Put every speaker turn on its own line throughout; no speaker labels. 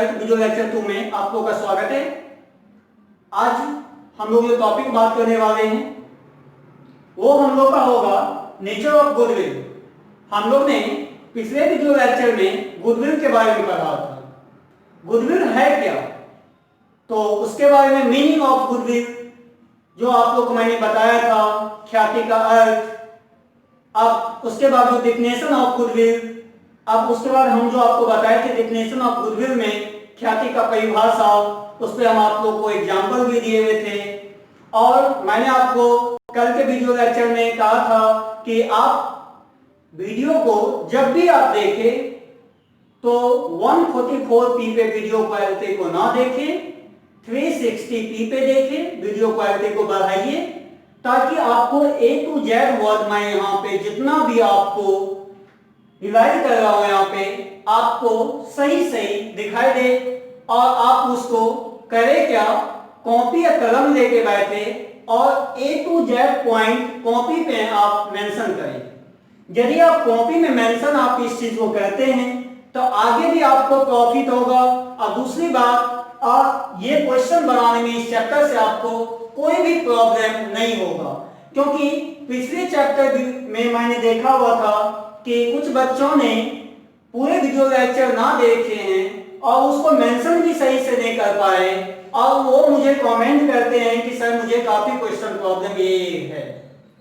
12 video lecture 2 में आप लोगों का स्वागत है। आज हम लोग जो टॉपिक बात करने वाले हैं वो हम लोग का होगा नेचर ऑफ गुडविल। हम लोग ने पिछले वीडियो लेक्चर में गुडविल के बारे में पढ़ा था। गुडविल है क्या, तो उसके बारे में मीनिंग ऑफ गुडविल जो आप लोग को मैंने बताया था, ख्याति का अर्थ। अब उसके बाद जो डेफिनेशन ऑफ गुडविल, अब उसके बाद हम जो आपको बताए थे डेफिनेशन ऑफ गुडविल में ख्याति का परिभाषा, उस पर हम आप लोग को एग्जाम्पल भी दिए हुए थे। और मैंने आपको कल के वीडियो लेक्चर में कहा था कि आप वीडियो को जब भी आप देखें तो 144p पे वीडियो क्वालिटी को ना देखें, 360p पे देखें, वीडियो क्वालिटी को बढ़ाइए ताकि आपको A to Z वर्ड मैं यहाँ पे जितना भी आपको रिवाइज कर रहा हूं यहाँ पे आपको सही सही दिखाई दे और आप उसको करें क्या, कॉपी या कलम लेके बैठे और A to Z point copy पे आप मेंशन करें। यदि आप कॉपी में मेंशन आप इस चीज को करते हैं तो आगे भी आपको प्रॉफिट होगा। और दूसरी बात, ये क्वेश्चन बनाने में इस चैप्टर से आपको कोई भी प्रॉब्लम नहीं होगा, क्योंकि पिछले चैप्टर में मैंने देखा हुआ था कि कुछ बच्चों ने पूरे वीडियो लेक्चर ना देखे हैं और उसको मेंशन भी सही से नहीं कर पाए और वो मुझे कमेंट करते हैं कि सर मुझे काफी क्वेश्चन प्रॉब्लम ये है।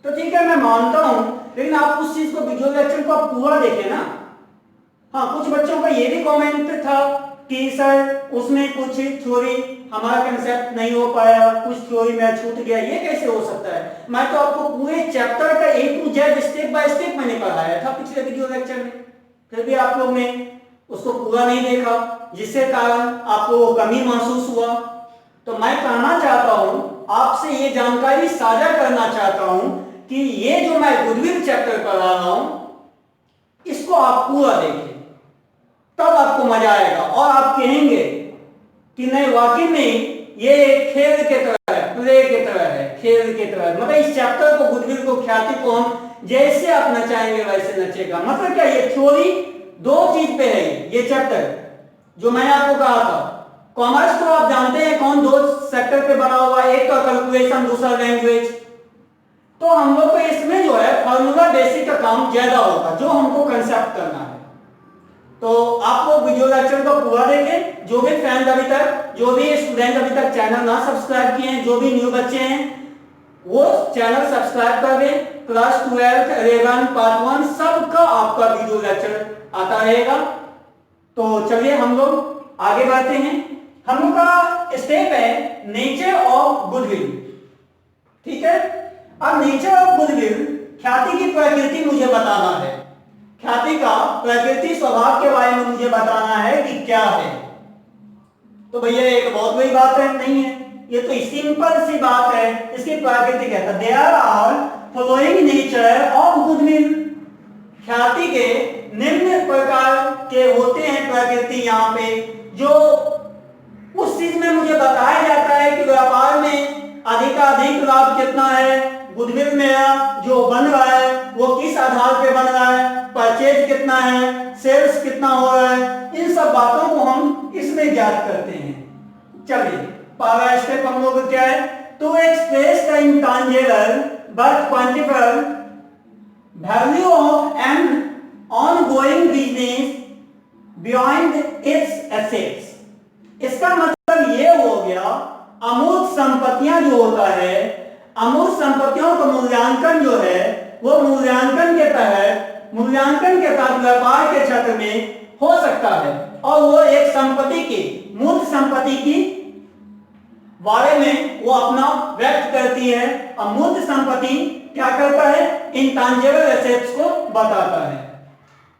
तो ठीक है, मैं मानता हूं, लेकिन आप उस चीज को वीडियो लेक्चर को आप पूरा देखें ना। हाँ, कुछ बच्चों का ये भी कमेंट था कि सर उसमें कुछ थ्योरी हमारा कंसेप्ट नहीं हो पाया, कुछ थ्योरी में छूट गया, ये कैसे हो सकता है। मैं तो आपको पूरे चैप्टर का A to Z step by step मैंने पढ़ाया था पिछले वीडियो लेक्चर में, फिर भी आप लोग ने उसको पूरा नहीं देखा, जिससे कारण आपको कमी महसूस हुआ। तो मैं कहना चाहता हूं, आपसे ये जानकारी साझा करना चाहता हूं कि ये जो मैं गुडविल चैप्टर पढ़ा रहा हूं इसको आप पूरा देखें, तब आपको मजा आएगा और आप कहेंगे कि नहीं वाकई में ये खेल के तरह है, प्ले के तरह है, खेल के तरह। मतलब इस चैप्टर को, गुडविल को, ख्याति को हम जैसे आप नचाएंगे वैसे नचेगा। मतलब क्या, ये थ्योरी दो चीज पे है। ये चैप्टर जो मैंने आपको कहा था, कॉमर्स को आप जानते हैं कौन दो सेक्टर पे बना हुआ है, एक का कैलकुलेशन, दूसरा लैंग्वेज। तो हम लोग को इसमें जो है फॉर्मूला बेसिक का काम ज्यादा होगा, जो हमको कंसेप्ट करना है। तो आप लोग वीडियो लेक्चर को पूरा देखें। जो भी फ्रेंड अभी तक, जो भी स्टूडेंट अभी तक चैनल ना सब्सक्राइब किए हैं, जो भी न्यू बच्चे हैं वो चैनल सब्सक्राइब कर दें। क्लास 12, 11, पार्ट 1 सबका आपका वीडियो लेक्चर आता रहेगा। तो चलिए हम लोग आगे बढ़ते हैं। हम लोग का स्टेप है नेचर ऑफ गुडविल। ठीक है, अब नेचर ऑफ गुडविल, ख्याति की प्रकृति मुझे बताना है, ख्याति का प्रकृति स्वभाव के बारे में मुझे बताना है कि क्या है। तो भैया एक बहुत बड़ी बात है नहीं है, ये तो सिंपल सी बात है। इसकी प्रकृति कहता है there are following nature of goodwill. ख्याति के निम्न प्रकार के होते हैं प्रकृति यहाँ पे, जो उस चीज में मुझे बताया जाता है कि व्यापार में अधिकाधिक लाभ कितना है, गुडविल में जो बन रहा है वो किस आधार पे बन रहा है, परचेज कितना है, सेल्स कितना हो रहा है, इन सब बातों को हम इसमें ज्ञात करते हैं। चलिए पहला स्टेप हम लोग क्या है, to express the intangible but quantifiable value of an ongoing business beyond its assets. इसका मतलब ये हो गया, अमूर्त संपत्तियां जो होता है, अमूर्त संपत्तियों का मूल्यांकन जो है वो मूल्यांकन के तहत व्यापार के क्षेत्र में हो सकता है। और वो एक संपत्ति की, मूर्त संपत्ति की बारे में वो अपना व्यक्त करती है। अमूर्त संपत्ति क्या करता है, इंटेंजिबल एसेट्स को बताता है।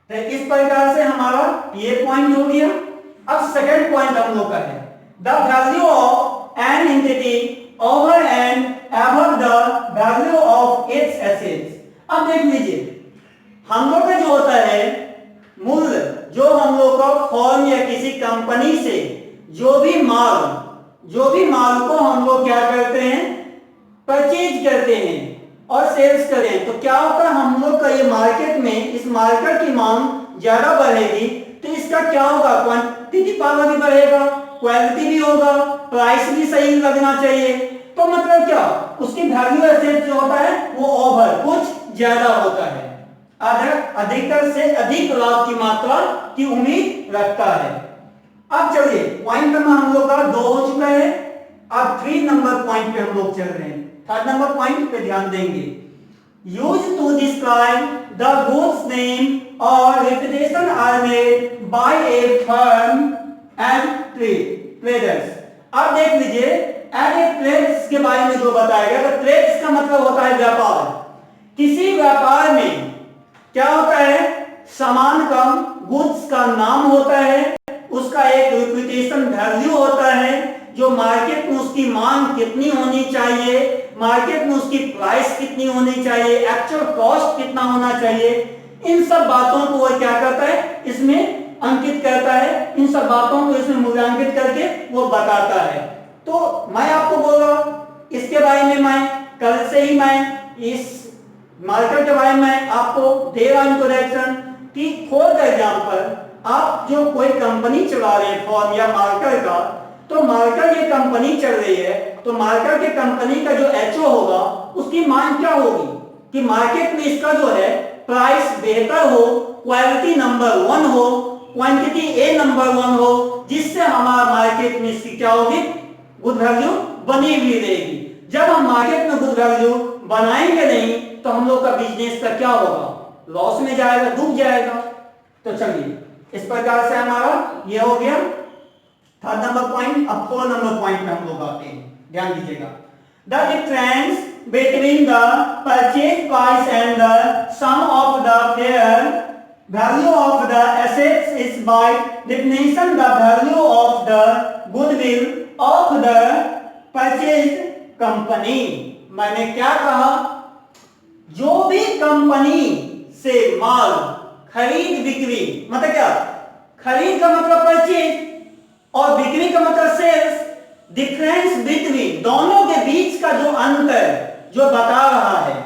तो इस प्रकार से हमारा ये पॉइंट हो गया। अब सेकंड पॉइंट हम लोग का है the value of an entity over and above the value of its assets। अब देख लीजिए, हम लोग का जो होता है मूल्य, जो हम लोग का फर्म या किसी कंपनी से जो भी माल को हम लोग क्या करते हैं, परचेज करते हैं और सेल्स करते हैं, तो क्या होता है हम लोग का ये मार्केट में, इस मार्केट की मांग ज्यादा बढ़ेगी तो इसका क्या होगा, क्वांटिटी पावर भी बढ़ेगा, क्वालिटी भी होगा, प्राइस भी सही लगना चाहिए। तो मतलब क्या, उसकी वैल्यू एसेट जो होता है वो ओवर कुछ ज्यादा होता है, अधिकतर से अधिक लाभ की मात्रा की उम्मीद रखता है। अब चलिए पॉइंट नंबर हम लोग का 2 हो चुका है, अब 3 नंबर पॉइंट पे हम लोग चल रहे हैं। 3rd नंबर पॉइंट पे ध्यान देंगे। Use to describe the goods name और reputation are made by a firm and traders. अब देख लीजिए एंड ए ट्रेड्स के बारे में जो बताया गया, तो ट्रेड्स का मतलब होता है व्यापार। किसी व्यापार में क्या होता है, सामान का, गुड्स का नाम होता है, उसका एक रेपुटेशन वैल्यू होता है, जो मार्केट में उसकी मांग कितनी होनी चाहिए, मार्केट में उसकी प्राइस कितनी होनी चाहिए, एक्चुअल कॉस्ट कितना होना चाहिए, इन सब बातों को वो क्या करता है, इसमें अंकित करता है, इन सब बातों को इसमें मूल्यांकित करके वो बताता है। तो मैं आपको बोल रहा हूं इसके बारे में, मैं कल से ही मैं इस मार्केट के बारे में आपको दे रहा हूं इंट्रोडक्शन कि फॉर एग्जांपल आप जो कोई कंपनी चला रहे हैं फॉर्म या मार्कर का, तो मार्कर की कंपनी चल रही है, तो मार्कर के कंपनी का जो एचओ होगा उसकी मांग क्या होगी कि मार्केट में इसका जो है प्राइस बेहतर हो, क्वालिटी नंबर 1 हो, क्वांटिटी ए नंबर 1 हो, जिससे हमारा मार्केट में इसकी क्या होगी, गुड वैल्यू बनी हुई रहेगी। जब हम मार्केट में गुड वैल्यू बनाएंगे नहीं तो हम लोग का बिजनेस का क्या होगा, लॉस में जाएगा, डूब जाएगा। तो चलिए इस प्रकार से हमारा ये हो गया 3rd नंबर पॉइंट। अब 4 नंबर पॉइंट पे हम लोग आते हैं, ध्यान दीजिएगा। The difference between the purchase price and the sum of the fair value of the assets is by definition the value of the goodwill of the purchase company. मैंने क्या कहा, जो भी कंपनी से माल खरीद बिक्री, मतलब क्या, खरीद का मतलब परचेज और बिक्री का मतलब सेल्स, डिफरेंस बिटवीन दोनों के बीच का जो अंतर जो बता रहा है,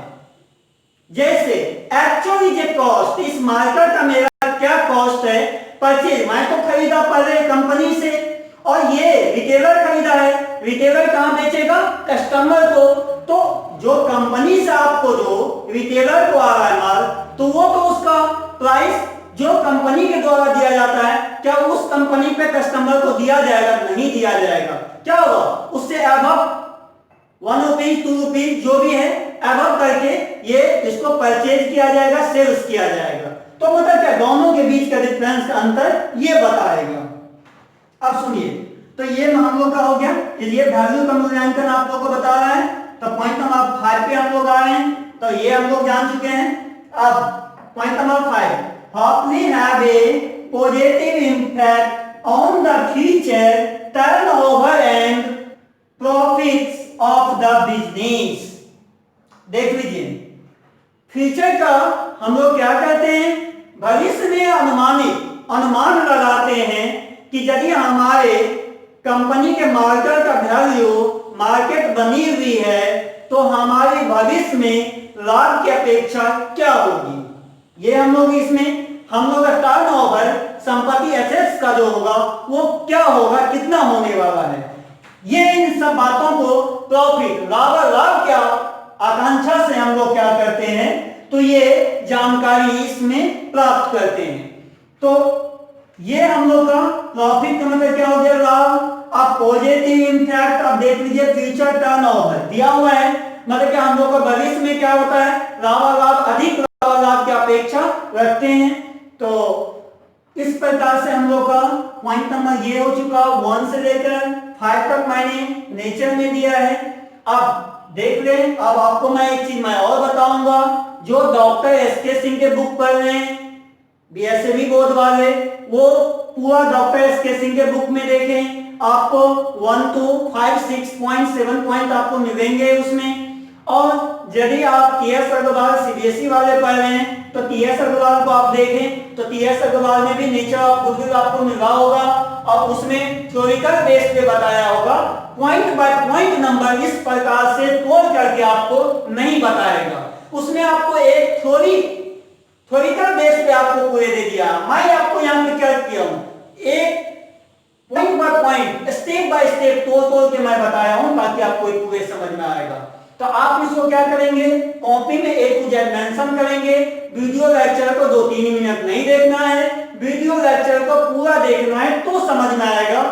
जैसे एक्चुअली जो कॉस्ट, इस मार्केट का मेरा क्या कॉस्ट है, परचेज मैं तो खरीदा पहले कंपनी से, और ये रिटेलर खरीदा है, रिटेलर कहां बेचेगा, कस्टमर को। तो जो कंपनी से आपको जो रिटेलर को आ रहा है माल, तो वो तो उसका प्राइस जो कंपनी के द्वारा दिया जाता है, क्या उस कंपनी पे कस्टमर को दिया जाएगा, नहीं दिया जाएगा। क्या होगा, उससे अबव 1 रुपीज 2 रुपीज जो भी है अबव करके ये इसको परचेज किया जाएगा, सेल्स किया जाएगा। तो मतलब क्या, दोनों के बीच का डिफरेंस का अंतर ये बताएगा। अब सुनिए, तो ये हम लोग का हो गया, ये वैल्यू का मूल्यांकन आप लोगों को बता रहा है। तो पॉइंट नंबर 5 पे हम लोग आ रहे हैं, तो ये हम लोग जान चुके हैं। अब point number 5, hopefully have a positive impact on the future turnover and profits of the business। देख लीजिए, फ्यूचर का हम लोग क्या कहते हैं, भविष्य में अनुमान लगाते हैं कि यदि हमारे कंपनी के मार्केट का वैल्यू मार्केट बनी हुई है तो हमारे भविष्य में लाभ की अपेक्षा क्या होगी। ये हम लोग इसमें हम लोग का टर्नओवर, संपत्ति एसेट्स का जो होगा वो क्या होगा, कितना होने वाला है, ये इन सब बातों को प्रॉफिट, लाभ क्या आकांक्षा से हम लोग क्या करते हैं, तो ये जानकारी इसमें प्राप्त करते हैं। तो ये हम लोग का प्रॉफिट का मतलब क्या हो गया, लाभ। अब पॉजिटिव इम्पैक्ट, अब देख लीजिए फ्यूचर टर्नओवर दिया हुआ है, मतलब कि हम लोग का भविष्य में क्या होता है, लाभ अधिक लाभ की अपेक्षा रखते हैं। तो इस प्रकार से हम लोग का पॉइंट नंबर ये हो चुका, 1 से लेकर 5 तक मैंने नेचर में दिया है। अब देख लें, अब आपको मैं एक चीज मैं और बताऊंगा, जो डॉक्टर एसके सिंह के बुक पढ़ रहे हैं बीएसएबी बोर्ड वाले, वो पूरा डॉक्टर एसके सिंह के बुक में देखें, आपको 1 to 5, 6 पॉइंट, 7 पॉइंट आपको मिलेंगे उसमें। और यदि आप टीएस अग्रवाल सीबीएसई वाले पढ़ रहे हैं तो टीएस अग्रवाल को आप देखें, तो टीएस अग्रवाल में भी नेचर ऑफ गुडविल आपको मिला होगा, और उसमें थ्योरिकल बेस पे बताया होगा, पॉइंट बाय पॉइंट नंबर इस प्रकार से तोड़ करके आपको नहीं बताएगा। उसमें आपको एक थ्योरिकल बेस पे आपको पूरे दे दिया। मैं आपको यहाँ पे क्या किया हूँ, एक point by point, step by step तोड़ तोड़ के मैं बताया हूं ताकि आपको एक पूरे समझ में आएगा। तो आप इसको क्या करेंगे, कॉपी में A to Z मेंशन करेंगे। वीडियो लेक्चर को 2-3 मिनट नहीं देखना है, वीडियो लेक्चर को पूरा देखना है तो समझ में आएगा।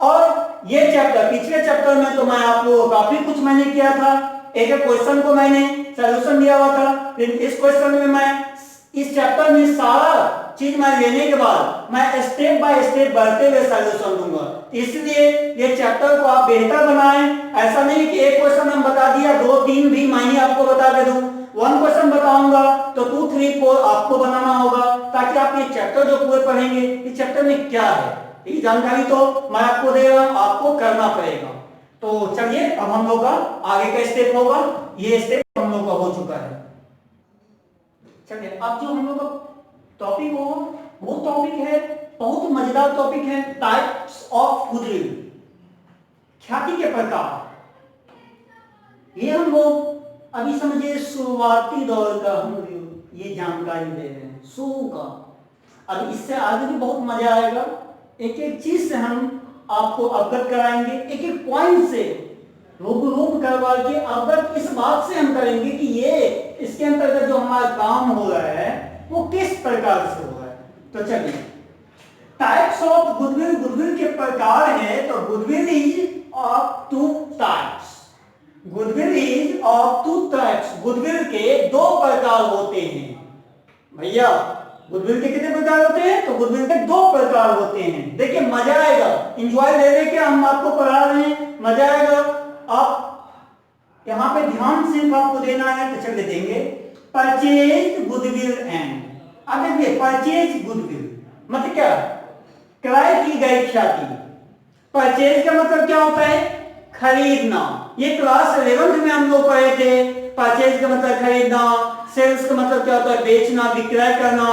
और ये चैप्टर, पिछले चैप्टर में तो मैं आपको काफी कुछ मैंने किया था, एक एक क्वेश्चन को मैंने सॉल्यूशन दिया हुआ था। फिर इस क्वेश्चन में मैं इस चैप्टर में सारा चीज मैं लेने के बाद मैं स्टेप बाय स्टेप बढ़ते हुए सॉल्यूशन दूंगा। इसलिए ये चैप्टर को आप बेहतर बनाएं। ऐसा नहीं कि एक क्वेश्चन हम बता दिया, 2-3 भी मैं आपको बता के दूं। 1 क्वेश्चन बताऊंगा तो 2, 3, 4 आपको बनाना होगा, ताकि आप ये चैप्टर जो पूरे पढ़ेंगे इस चैप्टर में क्या है ये जानकारी तो मैं आपको दे रहा हूं, आपको करना पड़ेगा। तो चलिए अब हम लोग का आगे का स्टेप होगा, ये स्टेप हम लोग का हो चुका है। चलिए अब जो हम लोग का टॉपिक होगा वो टॉपिक है, बहुत मजेदार टॉपिक है, टाइप्स ऑफ गुडविल, ख्याति के प्रकार। ये हम लोग अभी समझिए शुरुआती दौर का हम ये जानकारी दे रहे हैं, शुरू का। अब इससे आगे भी बहुत मजा आएगा, एक एक चीज से हम आपको अवगत कराएंगे, एक एक पॉइंट से रूप करवा के अवगत इस बात से हम करेंगे कि ये इसके अंतर्गत जो हमारा काम हो रहा है वो किस प्रकार से हो रहा है। तो चलिए, टाइप्स ऑफ गुडविल, गुडविल के प्रकार है। तो goodwill is of 2 types, goodwill is of 2 types. Goodwill के 2 प्रकार होते हैं भैया। गुडविल के कितने प्रकार होते हैं, तो गुडविल के 2 प्रकार होते हैं। देखिए मजा आएगा, एंजॉय ले लेके हम आपको पढ़ा रहे हैं, मजा आएगा। आप यहां पे ध्यान सिर्फ आपको देना है, तो चलिए देंगे। परचेज गुडविल एंड, अब देखिए परचेज गुडविल मतलब क्या, क्रय की गई ख्याति। परचेज का मतलब क्या होता है, खरीदना। ये क्लास 11th में हम लोग पढ़े थे। परचेज का मतलब खरीदना, सेल्स का मतलब क्या होता है, बेचना, विक्रय करना।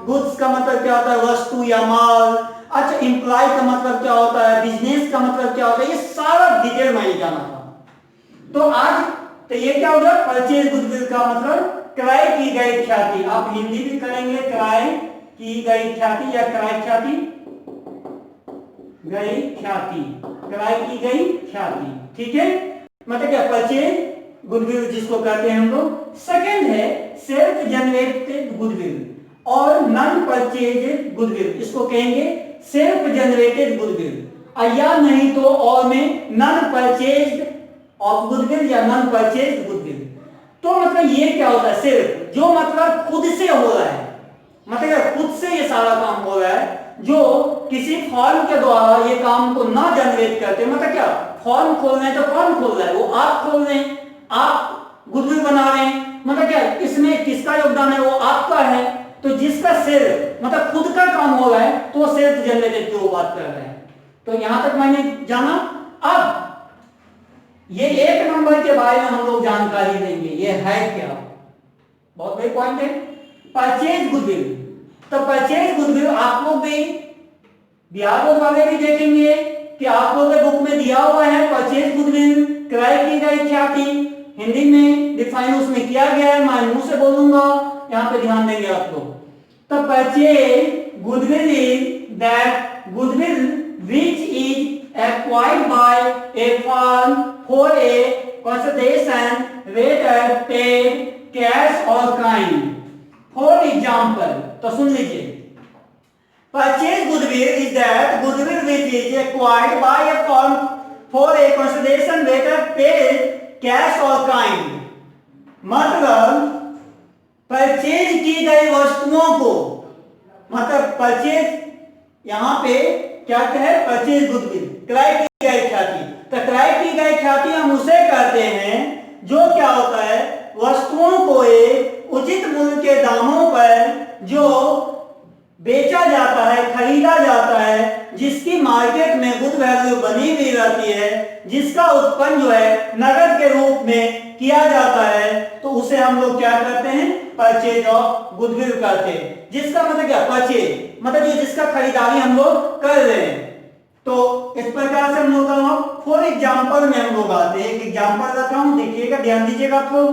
गुड्स का मतलब क्या होता है, वस्तु या माल। अच्छा, एम्प्लॉय का मतलब क्या होता है, बिजनेस का मतलब क्या होता है, ये सारा डिटेल में जाना था। तो आज तो ये क्या होगा, परचेज गुडविल का मतलब क्रय की गई ख्याति। आप हिंदी भी करेंगे, क्रय की गई ख्याति या क्रय ख्याति, गई ख्याति, क्रय की गई ख्याति। ठीक है, मतलब क्या, परचेज गुडविल जिसको कहते हैं हम लोग। सेकंड है सेल्फ जनरेटेड गुडविल और नॉन परचेज गुडविल, इसको कहेंगे सेल्फ जनरेटेड गुडविल, या नहीं तो और में नॉन परचेज ऑफ गुडविल या नॉन परचेज गुडविल। तो मतलब ये क्या होता है, सेल्फ जो मतलब खुद से हो रहा है, मतलब खुद से ये सारा काम हो रहा है, जो किसी फॉर्म के द्वारा ये काम को ना जनरेट करते। मतलब क्या, फॉर्म खोल रहे हैं तो फॉर्म खोल रहा है वो, आप खोल रहे हैं, आप गुडविल बना रहे हैं, मतलब क्या इसमें किसका योगदान है, वो आपका है। तो जिसका सेल्फ मतलब खुद का काम हो रहा है तो वो सेल्फ जनरेटेड की वो बात कर रहे हैं। तो यहां तक मैंने जाना। अब ये 1 नंबर के बारे में हम लोग जानकारी देंगे, ये है क्या, बहुत बड़ी पॉइंट है, परचेज गुडविल। तो परचेज गुडविल आप लोग भी बिहार बोर्ड वाले भी देखेंगे कि आप लोगों के बुक में दिया हुआ है, परचेज गुडविल क्रय की गई ख्याति, हिंदी में डिफाइन उसमें किया गया है, मैं मुंह से बोलूंगा, यहां पे ध्यान देंगे आप लोग। तो purchase goodwill is that goodwill which is acquired by a firm for a consideration whether paid cash or kind. For example, तो सुन लीजिए, purchase goodwill is that goodwill which is acquired by a firm for a consideration whether paid cash or kind. मतलब purchase की गई वस्तुओं को, मतलब purchase यहां पे क्या है, परचेज गुडविल, क्रय की गई ख्याति। तो क्रय की गई ख्याति हम उसे कहते हैं जो क्या होता है, वस्तुओं को एक उचित मूल्य के दामों पर जो बेचा जाता है, खरीदा जाता है, जिसकी मार्केट में गुड वैल्यू बनी हुई रहती है, जिसका उत्पन्न जो है नगद के रूप में किया जाता है, तो उसे हम लोग क्या कहते हैं, परचेज ऑफ गुडविल कहते हैं। जिसका मतलब क्या, परचेज मतलब जो जिसका खरीदारी हम लोग कर रहे हैं। तो इस प्रकार से हम लोग का फॉर एग्जांपल में हम लोग आते हैं, एक एग्जांपल रखा हूं, देखिएगा, ध्यान दीजिएगा आप लोग।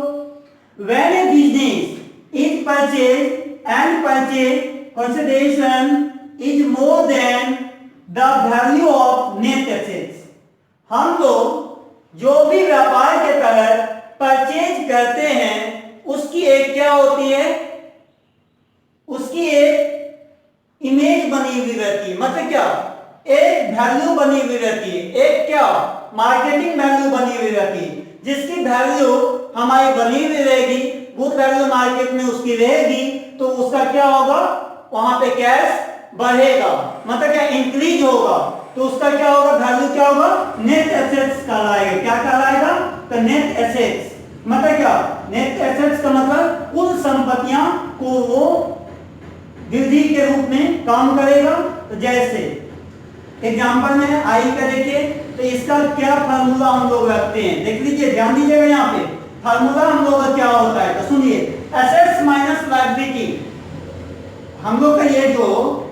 When A business is purchase and purchase consideration is more than the value of net assets. हम लोग जो भी व्यापार के तहत परचेज करते हैं उसकी एक क्या होती है, उसकी एक इमेज बनी हुई रहती है, मतलब क्या, एक वैल्यू बनी हुई रहती है, एक क्या मार्केटिंग वैल्यू बनी हुई रहती है, जिसकी वैल्यू हमारी बनी हुई रहेगी, गुड वैल्यू मार्केट में उसकी रहेगी, तो उसका क्या होगा, वहां पे कैश बढ़ेगा, मतलब क्या इंक्रीज होगा, तो उसका क्या होगा, वैल्यू क्या होगा, नेट एसेट्स कहलाएगा। क्या कहलाएगा, तो नेट एसेट्स मतलब क्या, नेट एसेट्स का मतलब कुल संपत्तियां को वो वृद्धि के रूप में काम करेगा। तो जैसे एग्जांपल में आई का देखिए, तो इसका क्या फार्मूला हम लोग रखते हैं, देख लीजिए, ध्यान दीजिएगा, यहाँ पे फार्मूला हम लोग का क्या होता है, तो सुनिए, एसेट्स माइनस लायबिलिटी। हम लोग का ये जो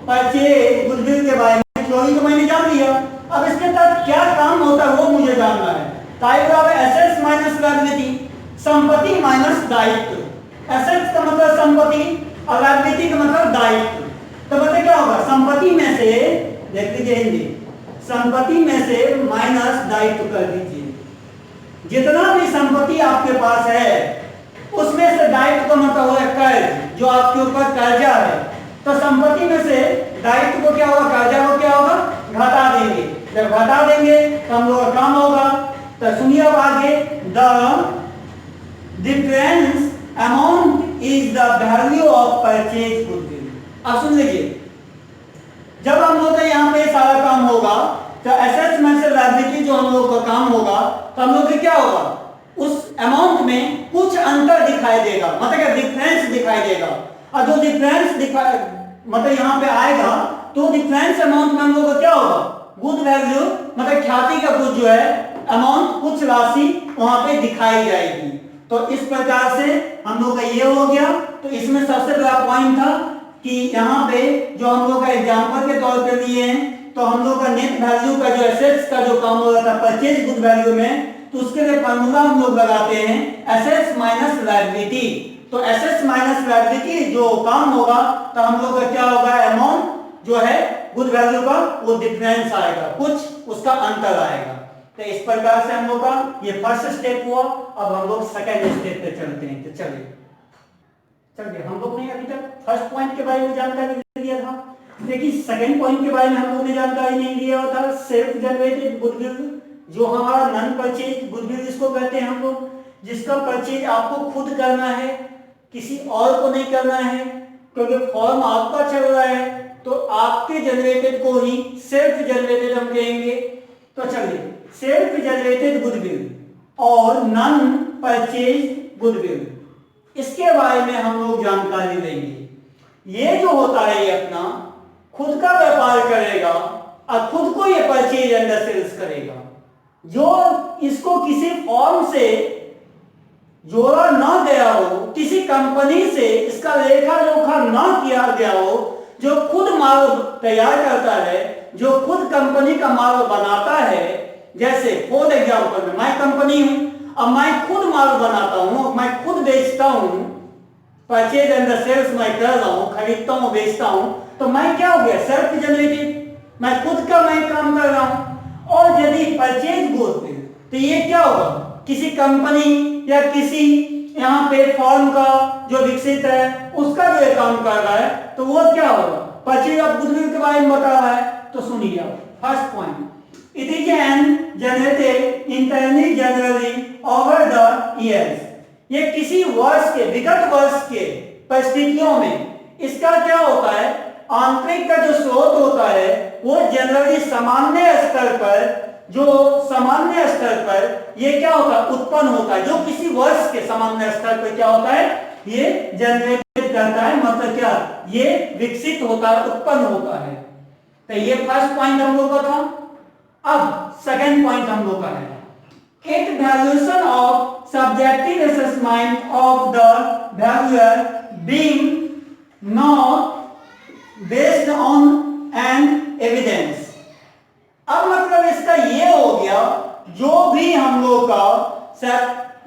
परचेज गुडविल के बारे में थ्योरी तो मैंने जान लिया, अब इसके तहत क्या काम होता है वो मुझे जानना है। एसेट्स माइनस लायबिलिटी, संपत्ति माइनस दायित्व। एसेट्स का मतलब संपत्ति और लायबिलिटी का मतलब दायित्व। तो मतलब क्या होगा, संपत्ति में से, देख लीजिए हिंदी, संपत्ति में से माइनस दायित्व कर दीजिए। जितना भी संपत्ति आपके पास है उसमें से दायित्व का मतलब है कर्ज, जो आपके ऊपर कर्जा है, तो संपत्ति में से दायित्व को क्या होगा, कर्जा को क्या होगा, घटा देंगे। जब घटा देंगे तो हम लोग का काम होगा। तो सुनिए अब आगे, the difference amount is the value of purchase goodwill. अब सुन लीजिए, जब हम लोग का यहाँ पे सारा काम होगा तो एसेट्स में से लायबिलिटी जो हम लोग का काम होगा, तो हम लोग क्या होगा, उस अमाउंट में कुछ अंतर दिखाई देगा, मतलब क्या डिफरेंस दिखाई देगा। और जो डिफरेंस दिखाई मतलब यहाँ पे आएगा, तो डिफरेंस अमाउंट में हम लोग का क्या होगा, गुड वैल्यू मतलब ख्याति का कुछ जो है अमाउंट, कुछ राशि वहां पे दिखाई जाएगी। तो इस प्रकार से हम लोग का ये हो गया। तो इसमें सबसे बड़ा पॉइंट था कि यहाँ पे जो हम लोग का एग्जांपल के तौर पे लिए हैं, तो हम लोग का नेट वैल्यू का जो एसेट्स का जो काम हो रहा था परचेज गुड वैल्यू में, तो उसके लिए फार्मूला हम लोग लगाते हैं एसेट्स माइनस लायबिलिटी। तो एसेट्स माइनस लायबिलिटी जो काम होगा, तो हम लोग का क्या होगा, अमाउंट जो है गुड वैल्यू का वो डिफरेंस आएगा, कुछ उसका अंतर आएगा। तो इस प्रकार से हम लोग का ये फर्स्ट स्टेप हुआ। अब हम लोग सेकंड स्टेप पे चलते हैं। तो चलिए हम लोग ने अभी तक फर्स्ट पॉइंट के बारे में जानकारी लिया था, लेकिन सेकंड पॉइंट के बारे में हम लोग ने जानकारी नहीं लिया था। सेल्फ जनरेटेड गुडविल, जो हमारा नॉन परचेज गुडविल जिसको कहते हैं हम लोग, जिसका परचेज आपको खुद करना है, किसी और को नहीं करना है, क्योंकि फॉर्म आपका चल रहा है, तो आपके जनरेटेड को ही सेल्फ जनरेटेड हम कहेंगे। तो चलिए, सेल्फ जनरेटेड गुडविल और नॉन परचेज गुडविल, इसके बारे में हम लोग जानकारी लेंगे। ये जो होता है, ये अपना खुद का व्यापार करेगा और खुद को ये परचेज एंड सेल्स करेगा। जो इसको किसी फॉर्म से जोड़ा ना गया हो, किसी कंपनी से इसका लेखा जोखा ना किया गया हो, जो खुद माल तैयार करता है, जो खुद कंपनी का माल बनाता है। जैसे फॉर एग्जांपल मैं कंपनी हूं, अब मैं खुद माल बनाता हूं, मैं खुद बेचता हूं, परचेज एंड सेल्स मैं कर रहा हूं, खरीदता हूं, बेचता हूं, तो मैं क्या हो गया, सेल्फ जनरेटेड, मैं खुद का मैं काम कर रहा हूं। और यदि परचेज गुड, तो ये क्या होगा, किसी कंपनी या किसी यहाँ पे फॉर्म का जो विकसित है उसका जो काम कर रहा है, तो वो क्या होगा, परचेज ऑफ गुडविल के बारे में बता रहा है। तो सुनिए first point, it is an generated internally generally over the years. ये किसी वर्ष के, विगत वर्ष के परिस्थितियों में इसका क्या होता है, आंतरिक का जो स्रोत होता है वो जनरली सामान्य स्तर पर, जो सामान्य स्तर पर ये क्या होता है, उत्पन्न होता है। जो किसी वर्ष के सामान्य स्तर पर क्या होता है, ये जनरेट करता है, मतलब क्या, ये विकसित होता है, उत्पन्न होता है। तो ये फर्स्ट पॉइंट हम लोग का था। अब सेकंड पॉइंट हम लोग का है, it valuation of subjective assessment of the valuer being not based on an evidence. अब मतलब इसका ये हो गया, जो भी हम लोग का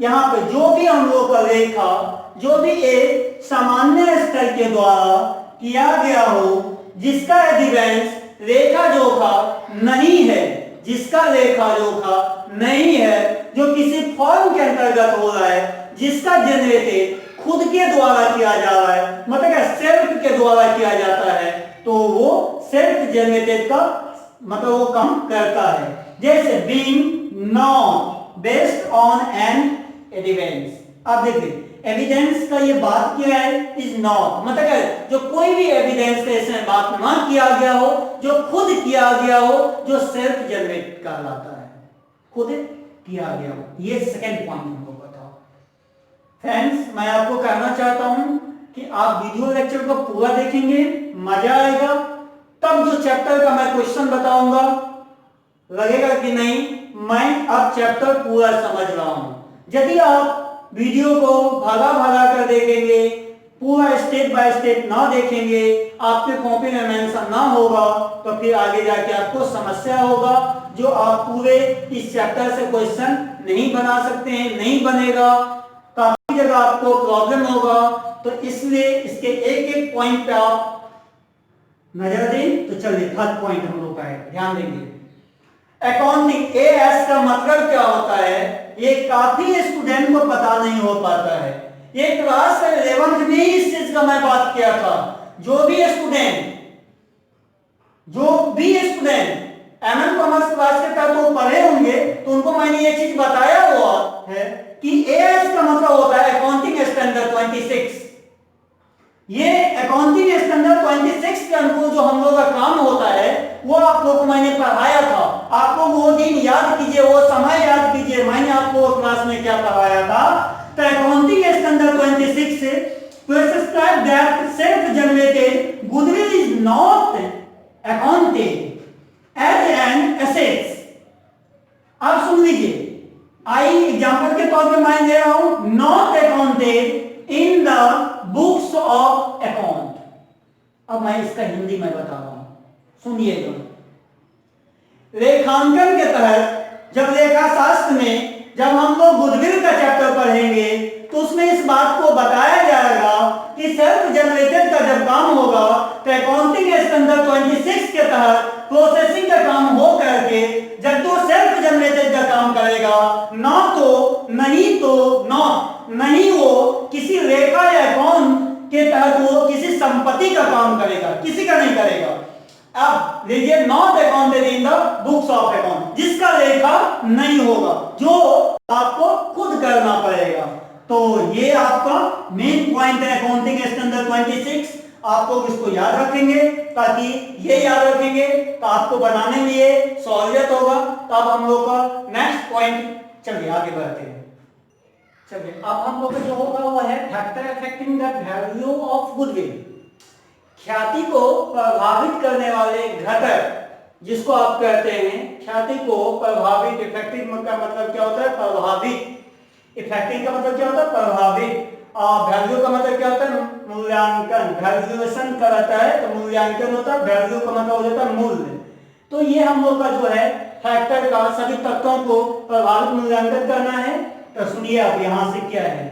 यहाँ पे जो भी हम लोग का लेखा, जो भी एक सामान्य स्तर के द्वारा किया गया हो, जिसका एविडेंस लेखा जोखा नहीं है, जिसका लेखा जोखा नहीं है, जो किसी फॉर्म के अंतर्गत हो रहा है, जिसका जनरेटेड खुद के द्वारा किया जा रहा है, मतलब सेल्फ के द्वारा किया जाता है, तो वो सेल्फ जनरेटेड का मतलब वो काम करता है। जैसे being not based on an evidence. अब देखिए एविडेंस का ये बात किया है इज नॉट, मतलब जो कोई भी एविडेंस का इसमें बात ना किया गया हो, जो खुद किया गया हो, जो सेल्फ जनरेट कहलाता है, खुद किया गया हो। ये सेकंड पॉइंट हमको बताओ। फ्रेंड्स मैं आपको कहना चाहता हूं कि आप वीडियो लेक्चर को पूरा देखेंगे, मजा आएगा, तब जो चैप्टर का मैं क्वेश्चन बताऊंगा लगेगा कि नहीं मैं अब चैप्टर पूरा समझ रहा हूं। यदि आप वीडियो को भागा भागा कर देखेंगे, पूरा स्टेप बाय स्टेप ना देखेंगे, आपके कॉपी में मेंशन ना होगा, तो फिर आगे जाके आपको समस्या होगा, जो आप पूरे इस चैप्टर से क्वेश्चन नहीं बना सकते हैं, नहीं बनेगा, काफी जगह आपको प्रॉब्लम होगा। तो इसलिए इसके एक एक पॉइंट पे आप नजर दें। तो चलिए थर्ड पॉइंट हम लोग का है, ध्यान देंगे। अकाउंटिंग एएस का मतलब क्या होता है, ये काफी स्टूडेंट को पता नहीं हो पाता है। ये क्लास 11th में इस चीज का मैं बात किया था। जो भी स्टूडेंट एमएन कॉमर्स क्लास के तहत वो पढ़े होंगे, तो उनको मैंने ये चीज बताया हुआ है कि एएस का मतलब होता है अकाउंटिंग स्टैंडर्ड 26। ये अकाउंटिंग स्टैंडर्ड 26 के अनुकूल जो हम लोग का काम होता है, वो आप लोग को मैंने पढ़ाया था। आप लोग वो दिन याद कीजिए, वो समय याद कीजिए, मैंने आपको क्लास में क्या पढ़ाया था। तो accounting standard 26 prescribe that self generated goodwill is not accounted as an assets. अब सुन लीजिए, आई एग्जांपल के तौर पे मैं दे रहा हूं, not accounted in the books of account. अब मैं इसका हिंदी में बता रहा हूं, सुनिएगा। लेखांकन के तहत जब लेखा शास्त्र में जब हम लोग गुडविल का चैप्टर पढ़ेंगे, तो उसमें इस बात को बताया जाएगा कि सेल्फ जनरेटेड का जब काम होगा, तो अकाउंटिंग स्टैंडर्ड 26 के तहत प्रोसेसिंग का काम हो करके जब तो सेल्फ जनरेटेड का काम करेगा, नहीं वो किसी लेखा या अकाउंट के तहत वो किसी संपत्ति का काम करेगा, किसी का नहीं करेगा। अब लीजिए, not accounted in the books of account, जिसका लेखा नहीं होगा, जो आपको खुद करना पड़ेगा। तो ये आपका मेन पॉइंट है अकाउंटिंग स्टैंडर्ड 26। आप लोग इसको याद रखेंगे, ताकि ये याद रखेंगे तो आपको बनाने में ये सहूलियत होगा। तो अब हम लोग का नेक्स्ट पॉइंट, चलिए आगे बढ़ते हैं। चलिए अब हम लोग का जो होगा वो है factor affecting the value of goodwill. ख्याति को प्रभावित करने वाले घटक, जिसको आप कहते हैं ख्याति को प्रभावित, इफेक्टिव का मतलब क्या होता है, प्रभावित। इफेक्टिव का मतलब क्या होता है, प्रभावित। वैल्यू का मतलब क्या होता है, मूल्यांकन। वैल्यूएशन करता है तो मूल्यांकन होता है, वैल्यू का मतलब हो जाता है मूल्य। तो ये हम लोग का जो है फैक्टर का सभी तत्वों को प्रभावित मूल्यांकन करना है। तो सुनिए आप यहां से क्या है,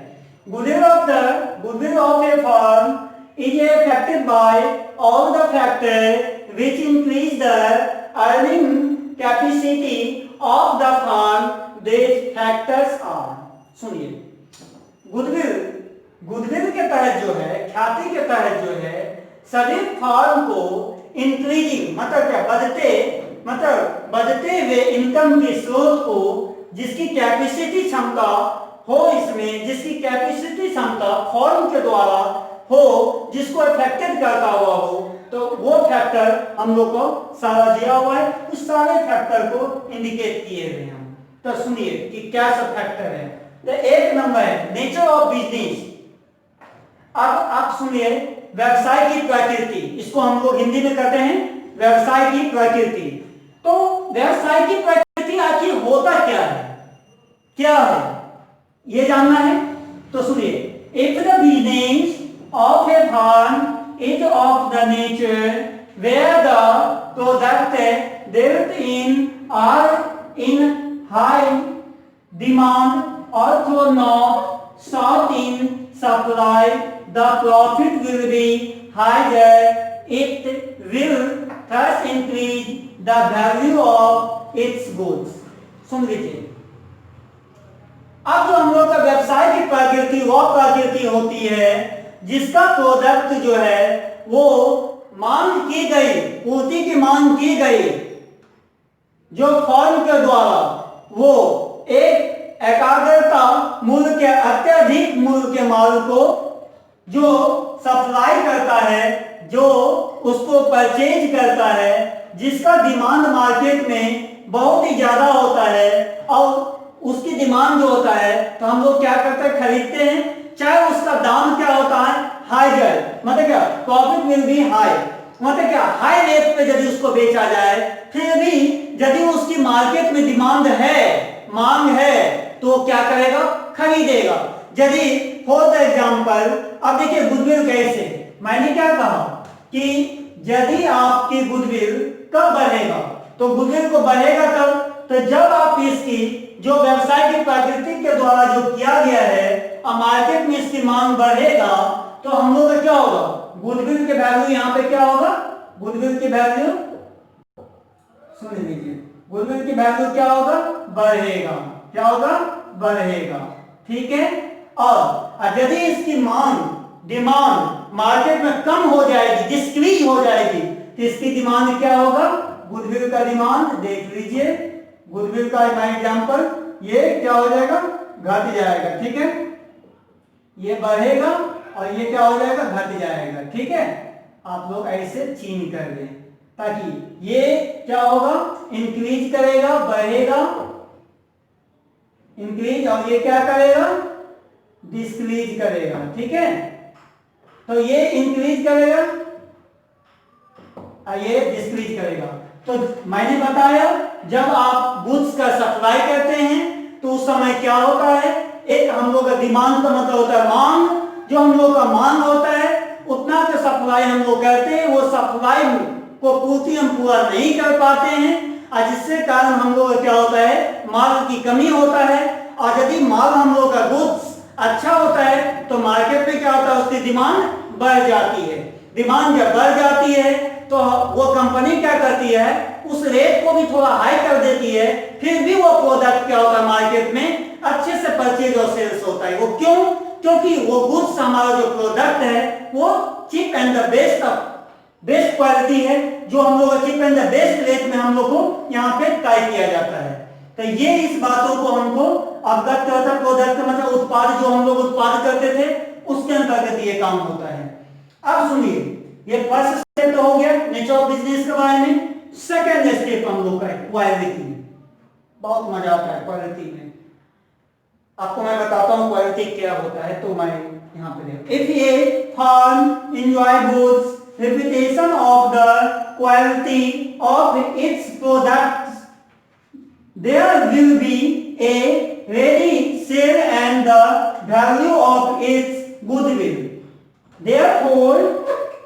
goodwill of A firm is affected by all the factors which increase the earning capacity of the firm. These factors are, सुनिए, गुडविल के तहत जो है, ख्याति के तहत जो है, सभी फर्म को इंक्रीजिंग मतलब क्या, बढ़ते हुए इनकम के स्रोत को, जिसकी कैपेसिटी क्षमता हो, इसमें जिसकी कैपेसिटी क्षमता फर्म के द्वारा हो, जिसको अफेक्टेड करता हुआ हो, तो वो फैक्टर हम लोग को सारा दिया हुआ है। उस सारे फैक्टर को इंडिकेट किए हुए हैं। तो सुनिए कि क्या सब फैक्टर है। तो एक नंबर है नेचर ऑफ बिजनेस। अब आप सुनिए, व्यवसाय की प्रकृति, इसको हम लोग हिंदी में कहते हैं व्यवसाय की प्रकृति। तो व्यवसाय की प्रकृति आखिर होता क्या है ये जानना है। तो सुनिए, if the business of a firm is of the nature where the product dealt in are in high demand or through not short in supply, the profit will be higher it will thus increase the value of its goods. सुन लीजिए, अब जो हम लोग का व्यवसाय की प्रकृति वो प्रकृति होती है जिसका प्रोडक्ट जो है वो मांग की गई, पूर्ति की मांग की गई, जो फर्म के द्वारा वो एक एकाग्रता मूल्य के अत्यधिक मूल्य के माल को जो सप्लाई करता है, जो उसको परचेज करता है, जिसका डिमांड मार्केट में बहुत ही ज्यादा होता है और उसकी डिमांड जो होता है तो हम लोग क्या करते हैं, खरीदते हैं, चाहे उसका दाम क्या होता है, हाई जाए, मतलब क्या प्रॉफिट विल बी हाई, मतलब क्या हाई रेट पे यदि उसको बेचा जाए, फिर भी यदि उसकी मार्केट में डिमांड है, मांग है, तो क्या करेगा, खरीदेगा। यदि फॉर एग्जाम्पल अब देखिए गुडविल कैसे, मैंने क्या कहा कि यदि आपकी गुडविल कब बढ़ेगा, तो गुडविल को बढ़ेगा तब, तो जब आप इसकी जो व्यवसाय की प्रकृति के द्वारा जो किया गया है और मार्केट में इसकी मांग बढ़ेगा तो हम लोग का क्या होगा, गुडविल के वैल्यू यहाँ पे क्या होगा, गुडविल की वैल्यू सुन लीजिए, गुडविल की वैल्यू क्या होगा, बढ़ेगा, क्या होगा, बढ़ेगा, ठीक है। और यदि इसकी मांग, डिमांड मार्केट में कम हो जाएगी, डिक्रीज हो जाएगी, तो इसकी डिमांड क्या होगा, गुडविल का डिमांड देख लीजिए, गुडविल का एग्जांपल ये क्या हो जाएगा, घट जाएगा, ठीक है, ये बढ़ेगा और ये क्या हो जाएगा, घट जाएगा, ठीक है। आप लोग ऐसे चीन कर दें ताकि ये क्या होगा, इंक्रीज करेगा, बढ़ेगा, इंक्रीज, और ये क्या करेगा, डिक्रीज करेगा, ठीक है। तो ये इंक्रीज करेगा और ये डिक्रीज करेगा। तो मैंने बताया जब आप गुड्स का सप्लाई करते हैं तो उस समय क्या होता है, एक हम लोग का डिमांड का मतलब होता है मांग, जो हम लोग का मांग होता है उतना का सप्लाई हम लोग करते हैं, वो सप्लाई को पूर्ति हम पूरा नहीं कर पाते हैं और जिससे कारण हम लोग क्या होता है, माल की कमी होता है। और यदि माल हम लोग का गुड्स अच्छा होता है तो मार्केट में क्या होता है, उसकी डिमांड बढ़ जाती है। डिमांड जब बढ़ जाती है तो वो कंपनी क्या करती है, उस रेट को भी थोड़ा हाई कर देती है, फिर भी वो प्रोडक्ट क्या होता है, मार्केट में अच्छे से परचेज और सेल्स होता है। वो क्यों, क्योंकि वो गुड्स हमारा जो प्रोडक्ट है वो cheap and the best quality है, जो हम लोग cheap and the best rate में हम लोग को यहाँ पे तय किया जाता है। तो ये इस बातों को हमको अवगत करता है, प्रोडक्ट मतलब उत्पाद जो हम लोग उत्पाद करते थे उसके अंतर्गत ये काम होता है। अब सुनिए, ये फर्स्ट स्टेप तो हो गया नेचर ऑफ बिजनेस के बारे में। सेकंड स्टेप हम लोग का है क्वालिटी। बहुत मजा आता है क्वालिटी में, आपको मैं बताता हूँ क्वालिटी क्या होता है। तो मैं यहाँ पे देखो, if A firm enjoy goods reputation of the quality of its products, there will be a ready sale and the value of its goodwill therefore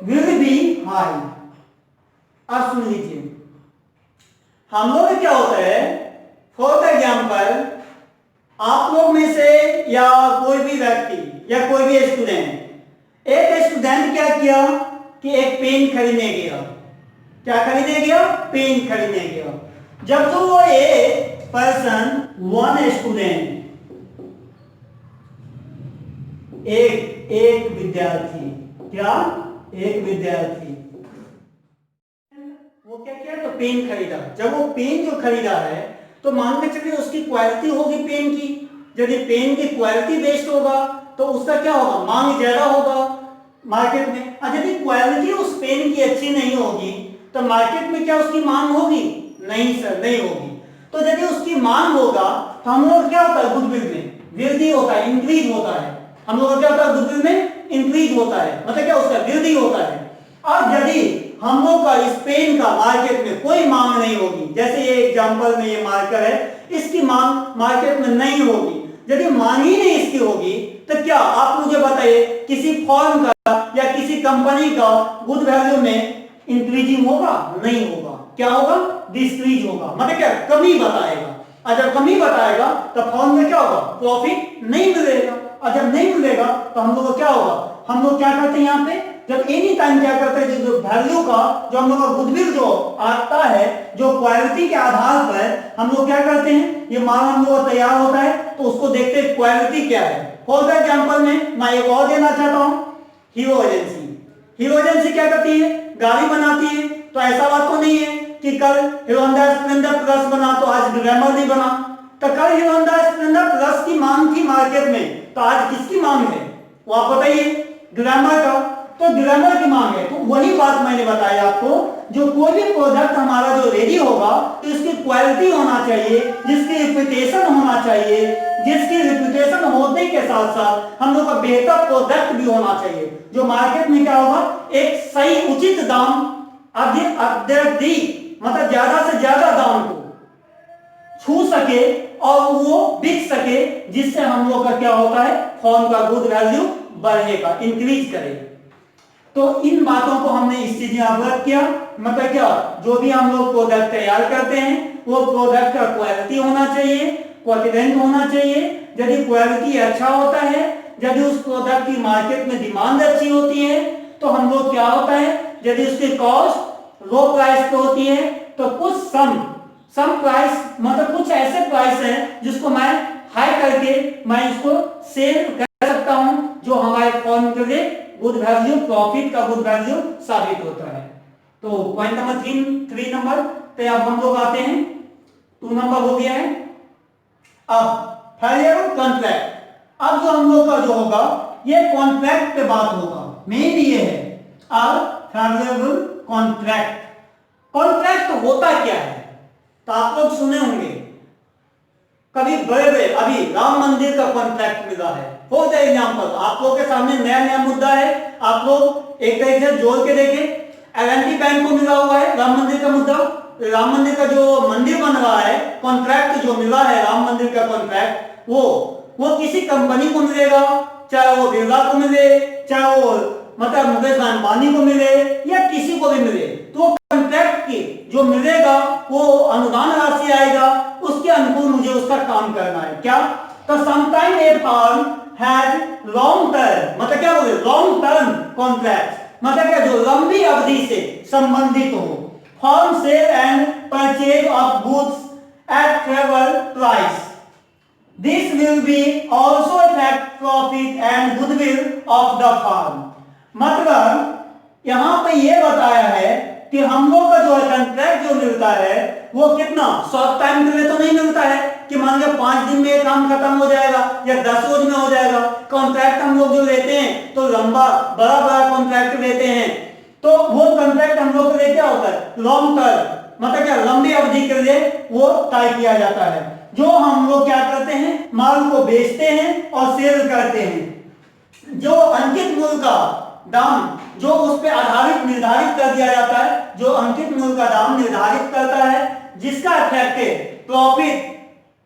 will be high। अब सुन लीजिए, हम लोग क्या होता है, फॉर एग्जाम्पल आप लोग में से या कोई भी व्यक्ति या कोई भी स्टूडेंट, एक स्टूडेंट क्या किया कि एक पेन खरीदने गया। क्या खरीदने गया, पेन खरीदने गया। जब तो वो एक पर्सन, वन स्टूडेंट, एक विद्यार्थी, क्या, एक विद्यार्थी, वो क्या किया, तो पेन खरीदा। जब वो पेन जो खरीदा है तो मान के चलिए उसकी क्वालिटी होगी पेन की, यदि पेन की क्वालिटी बेस्ट होगा तो उसका क्या होगा, मांग ज्यादा होगा मार्केट में। और यदि क्वालिटी उस पेन की अच्छी नहीं होगी तो मार्केट में क्या उसकी मांग होगी, नहीं सर, नहीं होगी। तो यदि उसकी मांग होगा तो हम लोग क्या होता है, गुडविल में वृद्धि होता है, इंक्रीज होता है। हम लोग क्या होता है, गुडविल में इंक्रीज होता है, मतलब क्या उसका वृद्धि होता है। और यदि हम लोग का इस पेन का मार्केट में कोई मांग नहीं होगी, जैसे ये एग्जांपल में ये मार्कर है, इसकी मांग मार्केट में नहीं होगी, यदि मांग ही नहीं इसकी होगी तो क्या आप मुझे बताइए, किसी फर्म का या किसी कंपनी का गुड वैल्यू में इंक्रीजिंग होगा, नहीं होगा। क्या होगा, डिक्रीज होगा, मतलब क्या, कमी बताएगा। और जब कमी बताएगा तो फर्म में क्या होगा, प्रॉफिट नहीं मिलेगा। और जब नहीं मिलेगा तो हम लोग को क्या होगा, हम लोग क्या करते हैं, यहाँ पे जब एनी टाइम क्या करते हैं, जो वैल्यू का जो हम लोग का गुडविल जो आता है, जो क्वालिटी के आधार पर हम लोग क्या करते हैं, ये माल हम लोग तैयार होता है तो उसको देखते हैं क्वालिटी क्या है। फॉर एग्जाम्पल में मैं एक और देना चाहता हूं, हीरो एजेंसी। हीरो एजेंसी क्या करती है, गाड़ी बनाती है। तो ऐसा बात तो नहीं है कि कल हीरो होंडा स्प्लेंडर प्लस बना तो आज ग्लैमर नहीं बना। तो कल हीरो होंडा स्प्लेंडर प्लस की मांग थी मार्केट में, तो आज किसकी मांग है वो आप बताइए, ग्लैमर का। तो ग्लैमर की मांग है। तो वही बात मैंने बताया आपको, जो कोई भी प्रोडक्ट हमारा जो रेडी होगा तो इसकी क्वालिटी होना चाहिए, जिसकी रेपुटेशन होना चाहिए, जिसकी रेपुटेशन होने के साथ साथ हम लोग का बेहतर प्रोडक्ट भी होना चाहिए, जो मार्केट में क्या होगा, एक सही उचित दाम अत्यधिक मतलब ज्यादा से ज्यादा दाम को छू सके और वो बिक सके, जिससे हम लोग का क्या होता है, फर्म का गुड वैल्यू बढ़ेगा, इंक्रीज करेगा। तो इन बातों को हमने इस चीज में अवगत किया। मतलब क्या, जो भी हम लोग प्रोडक्ट तैयार करते हैं वो प्रोडक्ट का क्वालिटी होना चाहिए, कॉन्फिडेंट होना चाहिए। यदि क्वालिटी अच्छा होता है, यदि उस प्रोडक्ट की मार्केट में डिमांड अच्छी होती है, तो हम लोग क्या होता है, यदि उसकी कॉस्ट लो प्राइस पे होती है तो कुछ सम प्राइस मतलब कुछ ऐसे प्राइस हैं जिसको मैं हाई करके मैं इसको सेल कर सकता हूं, जो हमारे फर्म के लिए गुड वैल्यू, प्रॉफिट का गुड वैल्यू साबित होता है। तो पॉइंट नंबर 3 नंबर पे अब हम लोग आते हैं, 2 नंबर हो गया है। अब फेवरेबल कॉन्ट्रैक्ट। अब जो हम लोग का जो होगा ये कॉन्ट्रैक्ट पे बात होगा, मेन ये है फेवरेबल कॉन्ट्रैक्ट। कॉन्ट्रैक्ट होता क्या है, तो आप लोग सुने होंगे कभी बड़े बड़े, अभी राम मंदिर का कॉन्ट्रैक्ट मिला है। फॉर एग्जाम्पल आप लोग के सामने नया नया मुद्दा है, आप लोग एक तरीके से जोड़ के देखें। एल&टी बैंक को मिला हुआ है राम मंदिर का मुद्दा, राम मंदिर का जो मंदिर बन रहा है, कॉन्ट्रैक्ट जो मिला है राम मंदिर का कॉन्ट्रैक्ट, वो किसी कंपनी को मिलेगा, चाहे वो बिरला को मिले, चाहे वो मतलब मुकेश अंबानी को मिले या किसी को भी मिले, तो कॉन्ट्रैक्ट की जो मिलेगा वो अनुदान राशि आएगा, उसके अनुकूल मुझे उसका काम करना है। क्या, तो sometime A firm has long term, मतलब क्या बोले, लॉन्ग टर्म कॉन्ट्रैक्ट, मतलब क्या, जो लंबी अवधि से संबंधित हो। Firm sale and purchase of goods at favourable price, this will be also affect profit and goodwill of the firm. मतलब यहां पे ये बताया है कि हम लोग का जो कॉन्ट्रैक्ट जो मिलता है वो कितना शॉर्ट टाइम के लिए तो नहीं मिलता है कि मान लो 5 दिन में काम खत्म हो जाएगा या 10 रोज में हो जाएगा। कॉन्ट्रैक्ट हम लोग जो लेते हैं तो लंबा बड़ा बड़ा कॉन्ट्रैक्ट लेते हैं, तो वो कॉन्ट्रैक्ट हम लोग के लिए क्या होता है, लॉन्ग टर्म, मतलब क्या, लंबी अवधि के लिए वो तय किया जाता है। जो हम लोग क्या करते हैं, माल को बेचते हैं और सेल करते हैं। जो अंकित मूल्य का दाम जो उस पे आधारित निर्धारित कर दिया जाता है, जो अंकित मूल्य का दाम निर्धारित करता है, जिसका इफेक्ट प्रॉफिट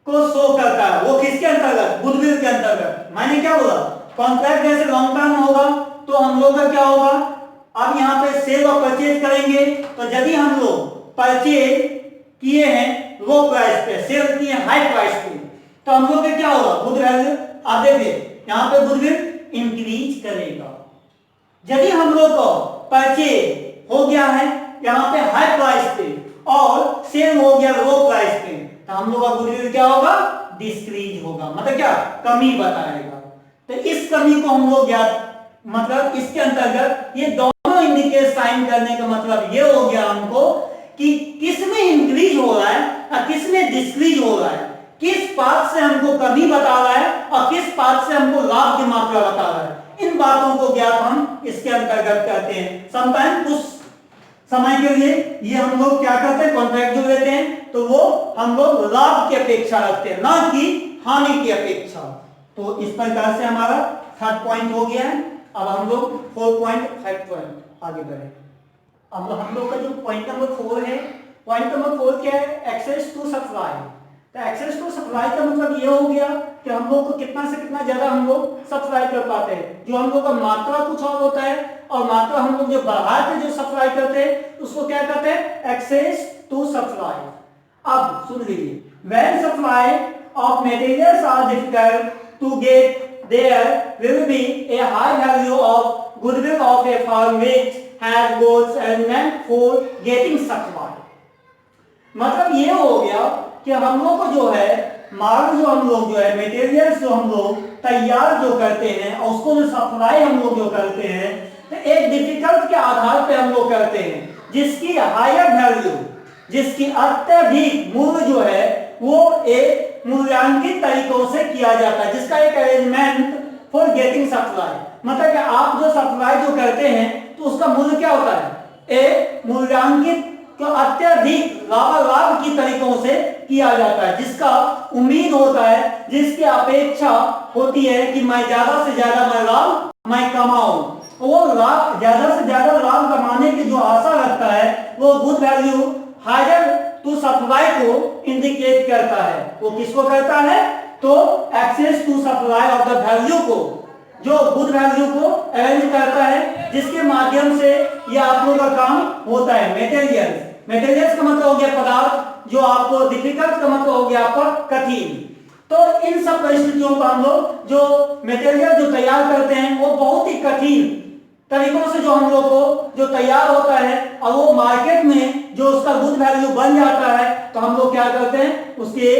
को शो करता है, वो किसके अंतर्गत, गुडविल के अंतर्गत। मैंने क्या बोला, कॉन्ट्रैक्ट जैसे लॉन्ग टर्म होगा तो हम लोग का क्या होगा, अब यहाँ पे सेल और परचेज करेंगे, तो यदि हम लोग परचेज किए हैं लो प्राइस पे, सेल किए हाई प्राइस पे, तो हम लोग का क्या होगा, गुड वैल्यू आप देखिए यहाँ पे गुडविल इंक्रीज करेगा। यदि हम लोग को परचेज हो गया है यहाँ पे हाई प्राइस पे और सेल हो गया लो प्राइस पे, तो हम लोग का गुडविल क्या होगा, डिक्रीज होगा, मतलब क्या, कमी बताएगा। तो इस कमी को हम लोग याद, मतलब इसके अंतर्गत ये दोनों इंडिकेट साइन करने का मतलब ये हो गया हमको कि किस में इंक्रीज हो रहा है और किस में डिक्रीज हो रहा है, किस पार्ट से हमको कमी बता रहा है और किस पार्ट से हमको लाभ की मात्रा बता रहा है। इन बातों को ज्ञात हम इसके अंतर्गत करते हैं। समटाइम कुछ समय के लिए ये हम लोग क्या करते हैं, कॉन्ट्रैक्ट जो लेते हैं तो वो हम लोग लाभ की अपेक्षा रखते हैं, ना कि हानि की अपेक्षा। तो इस प्रकार से हमारा 3rd पॉइंट हो गया है। अब हम लोग 4 पॉइंट 5 पॉइंट आगे बढ़े। अब हम लोग का जो पॉइंट नंबर 4 है, पॉइंट नंबर 4 क्या है, एक्सेस टू सप्लाई। तो एक्सेस टू सप्लाई का मतलब ये हो गया कि हम लोग को कितना से कितना ज्यादा हम लोग सप्लाई कर पाते हैं। जो हम लोग का मात्रा कुछ और होता है और मात्रा हम लोग जो बढ़ा के जो सप्लाई करते हैं उसको क्या कहते हैं, एक्सेस टू सप्लाई। अब सुन लीजिए, when supply of materials are difficult to get, there will be a high value of goodwill of a firm which has goods element for getting supply। मतलब ये हो गया कि हम लोग को जो है माल जो हम लोग जो है मटेरियल्स जो हम लोग तैयार जो करते हैं और उसको जो सप्लाई हम लोग जो करते हैं तो एक डिफिकल्ट के आधार पे हम लोग करते हैं जिसकी हायर वैल्यू, जिसकी अत्यधिक मूल्य जो है वो एक मूल्यांकित तरीकों से किया जाता है, जिसका एक अरेंजमेंट फॉर गेटिंग सप्लाई। मतलब कि आप जो सप्लाई जो करते हैं तो उसका मूल्य क्या होता है, एक मूल्यांकित तो अत्यधिक लाभ की तरीकों से किया जाता है, जिसका उम्मीद होता है, जिसकी अपेक्षा होती है कि मैं ज्यादा से ज्यादा लाभ मैं कमाऊं। वो लाभ ज्यादा से ज्यादा लाभ कमाने की जो आशा रखता है वो good value higher to supply को इंडिकेट करता है। वो किसको करता है, तो access to supply of the value को, जो गुड वैल्यू को अरेंज करता है, जिसके माध्यम से ये आप लोगों का काम होता है। मटेरियल्स, मटेरियल्स का मतलब हो गया पदार्थ, जो आपको डिफिकल्ट का मतलब हो गया आपका कठिन। तो इन सब परिस्थितियों को हम लोग जो मटेरियल जो तैयार करते हैं वो बहुत ही कठिन तरीकों से जो हम लोग को जो तैयार होता है और वो मार्केट में जो उसका गुड वैल्यू बन जाता है, तो हम लोग क्या करते हैं उसके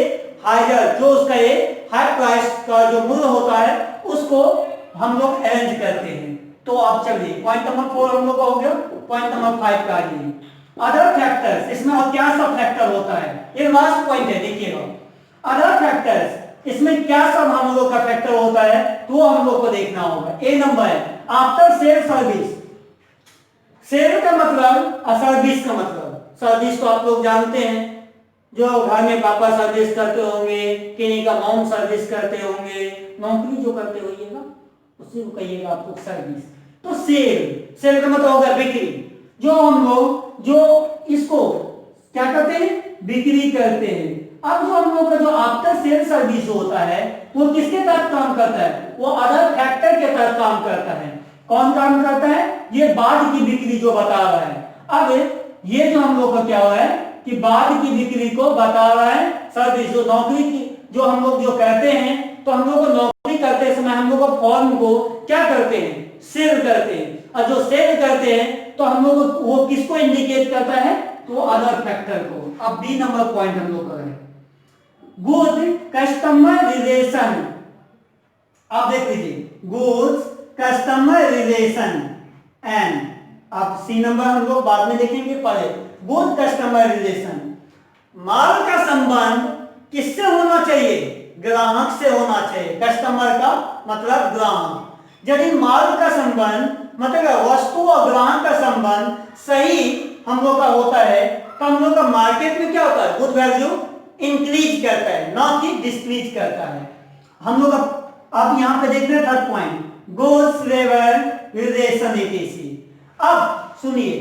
हायर जो उसका एक हाई प्राइस का जो मूल्य होता है उसको हम लोग अरेंज करते हैं। तो आप चलिए पॉइंट नंबर 4 हम लोग का हो गया, पॉइंट नंबर 5 का आइए अदर फैक्टर्स। इसमें और क्या सब फैक्टर होता है, ये लास्ट पॉइंट है, देखिएगा अदर फैक्टर्स, इसमें क्या सब हम लोग का फैक्टर होता है तो हम लोग को देखना होगा। ए नंबर है आफ्टर सेल सर्विस। सेल का मतलब और सर्विस का मतलब, सर्विस तो आप लोग जानते हैं, जो घर में पापा सर्विस करते होंगे, किन्हीं का मॉम सर्विस करते होंगे, नौकरी जो करते होइएगा उसी को कहिएगा आप लोग सर्विस। तो सेल, सेल का मतलब होगा बिक्री, जो हम लोग जो इसको क्या करते हैं बिक्री करते हैं। अब जो हम लोग का जो आफ्टर सेल सर्विस होता है वो किसके तहत काम करता है, वो अदर फैक्टर के तहत काम करता है। कौन काम करता है, ये बाद की बिक्री जो बता रहा है। अब ये जो हम लोग का क्या हुआ है कि बाद की बिक्री को बता रहा है सर्विस, जो नौकरी की जो हम लोग जो करते हैं, तो हम लोग को नौकरी करते समय हम लोग को फॉर्म को क्या करते हैं सेल करते हैं, और जो सेल करते हैं तो हम लोग वो किसको इंडिकेट करता है, तो अदर फैक्टर को। अब बी नंबर पॉइंट हम लोग करें गुड कस्टमर रिलेशन। अब देख लीजिए गुड्स कस्टमर रिलेशन एंड, अब सी नंबर हम लोग बाद में देखेंगे, पहले गुड कस्टमर रिलेशन। माल का संबंध किससे होना चाहिए, ग्राहक से होना चाहिए। कस्टमर का मतलब ग्राहक। यदि माल का संबंध मतलब वस्तु और ग्राहक का संबंध सही हम लोग का होता है तो हम लोग का मार्केट में क्या होता है गुड वैल्यू इंक्रीज करता है, ना कि डिक्रीज करता है हम लोग का। अब यहां पे देखते हैं third point goods labour relation etc. अब सुनिए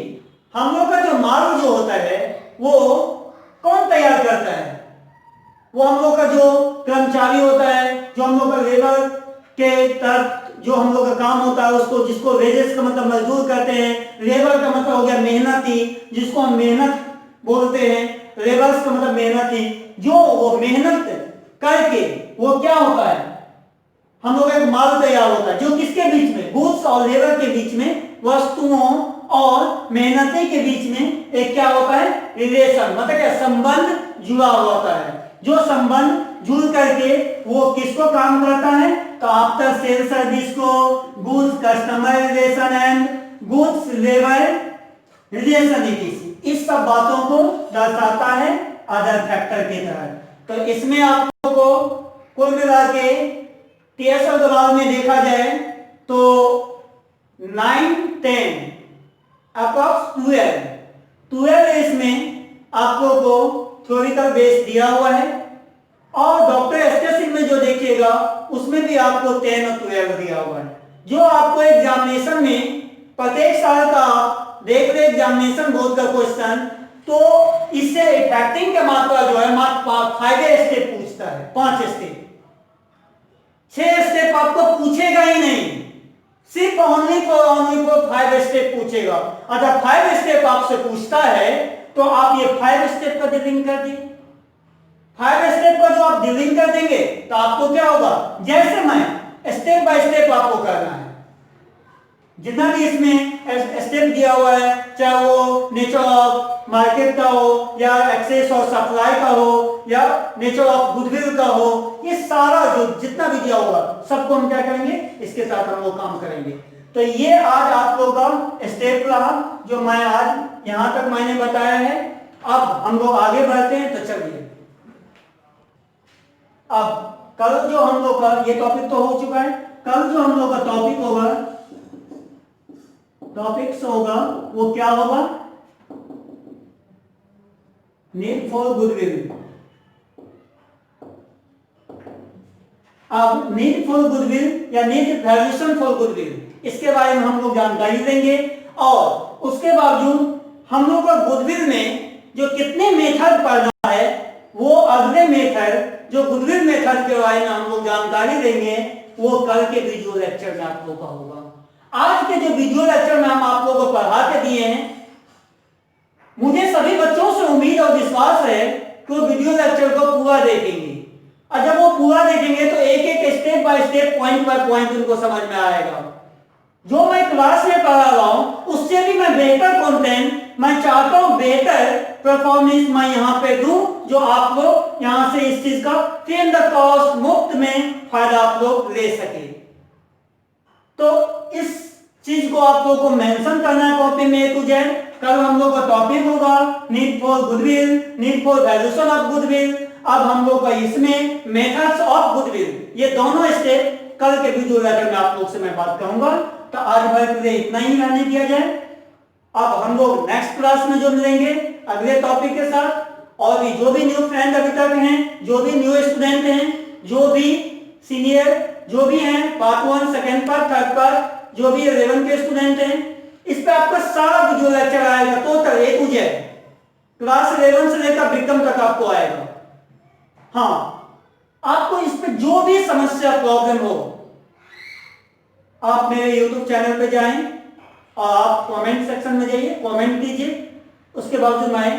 हम लोग का जो माल जो होता है वो कौन तैयार करता है, वो हम लोग का जो कर्मचारी होता है, जो हम लोग का लेबर के तहत जो हम लोग का काम होता है उसको, जिसको वेजेस का मतलब मजदूर कहते हैं, लेबर का मतलब हो गया मेहनती, जिसको हम मेहनत बोलते हैं, लेबर्स का मतलब मेहनती, जो वो मेहनत करके वो क्या होता है हम लोग एक माल तैयार होता है, जो किसके बीच में गुड्स और लेबर के बीच में, वस्तुओं और मेहनती के बीच में एक क्या होता है रिलेशन, मतलब क्या संबंध जुड़ा हुआ होता है। जो संबंध जुड़ करके वो किसको काम करता है, तो आफ्टर सेल सर्विस को goods customer relation and goods labour relation etc, इस सब बातों को दर्शाता है अदर फैक्टर के तहत। तो इसमें आप लोगों को कुल मिला के टीएसएल दबाव में देखा जाए तो 9, 10 अप्रॉक्स 12 इसमें आप लोगों को थ्योरिकल बेस दिया हुआ है, और डॉक्टर एसके में जो देखिएगा उसमें भी आपको 10 और 12 दिया हुआ है। जो आपको एग्जामिनेशन में प्रत्येक साल का देख रहे एग्जामिनेशन बोर्ड का क्वेश्चन, तो इससे फैक्टिंग का मात्रा जो है मात्र 5 स्टेप पूछता है, 5 स्टेप, 6 स्टेप आपको पूछेगा ही नहीं, सिर्फ ओनली फॉर 5 स्टेप पूछेगा। अगर 5 स्टेप आपसे पूछता है तो आप ये 5 स्टेप का डीलिंग कर दिए, 5 स्टेप का जो आप डीलिंग कर देंगे तो आपको क्या होगा, जैसे मैं स्टेप बाय स्टेप आपको करना है। जितना भी इसमें स्टेप दिया हुआ है, चाहे वो नेचर ऑफ मार्केट का हो या एक्सेस और सप्लाई का हो या नेचर ऑफ गुडविल का हो, ये सारा जो जितना भी दिया होगा सबको हम क्या करेंगे, इसके साथ हम वो काम करेंगे। तो ये आज आप लोगों का स्टेप रहा जो मैं आज यहां तक मैंने बताया है। अब हम लोग आगे बढ़ते हैं। तो चलिए, अब कल जो हम लोग का ये टॉपिक तो हो चुका है, कल जो हम लोग का टॉपिक होगा, टॉपिक्स होगा वो क्या होगा, नीड फॉर गुडविल। अब नीड फॉर गुडविल या नीड वैल्यूएशन फॉर गुडविल, इसके बारे में हम लोग जानकारी देंगे। और उसके बावजूद हम लोग को गुडविल में जो कितने मेथड पढ़ना है, वो अगले मेथड जो गुडविल मेथड के बारे में हम लोग जानकारी देंगे, वो कल के वीडियो लेक्चर में आप लोगों का होगा। आज के जो वीडियो लेक्चर में हम आप लोगों को पढ़ा के दिए हैं, मुझे सभी बच्चों से उम्मीद और विश्वास है कि वो वीडियो लेक्चर को पूरा देखेंगे, और जब वो पूरा देखेंगे तो एक एक step by step, point by point उनको समझ में आएगा। जो मैं क्लास में पढ़ा रहा हूं उससे भी मैं बेहतर कंटेंट मैं चाहता हूं, बेहतर परफॉर्मेंस मैं यहां पे दूं, जो आप लोग यहां से इस चीज का फ्री एंड द कॉस्ट मुफ्त में फायदा आप लोग ले सके। तो इस चीज को आप लोगों को मेंशन करना है कॉपी में ए टू जेड। कल हम लोग का टॉपिक होगा need for goodwill, need for valuation of goodwill. अब हम लोग का इसमें मेथड्स ऑफ गुडविल, ये दोनों स्टेप कल के वीडियो लेक्चर में आप लोग से मैं बात करूंगा। तो आज भाई के लिए इतना ही रहने दिया जाए। अब हम लोग नेक्स्ट क्लास में जो मिलेंगे अगले टॉपिक के साथ, और भी जो भी न्यू फ्रेंड अभी तक हैं, जो भी न्यू स्टूडेंट हैं, जो भी सीनियर जो भी हैं, part 1 second part third part, जो भी 11 के स्टूडेंट हैं, इस पे आपका सारा वीडियो लेक्चर आएगा total A to Z, class 11 से लेकर बीकॉम तक आपको आएगा। हाँ, आपको इस पे जो भी समस्या प्रॉब्लम हो, आप मेरे YouTube चैनल पे जाएं और आप कमेंट सेक्शन में जाइए, कमेंट कीजिए, उसके बाद मैं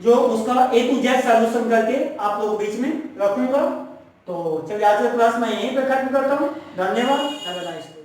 जो उसका ए टू जेड सॉल्यूशन करके आप लोगों के बीच में रखूंगा। तो चलिए आज का क्लास मैं यहीं पे खत्म करता हूँ। धन्यवाद। Have a nice day.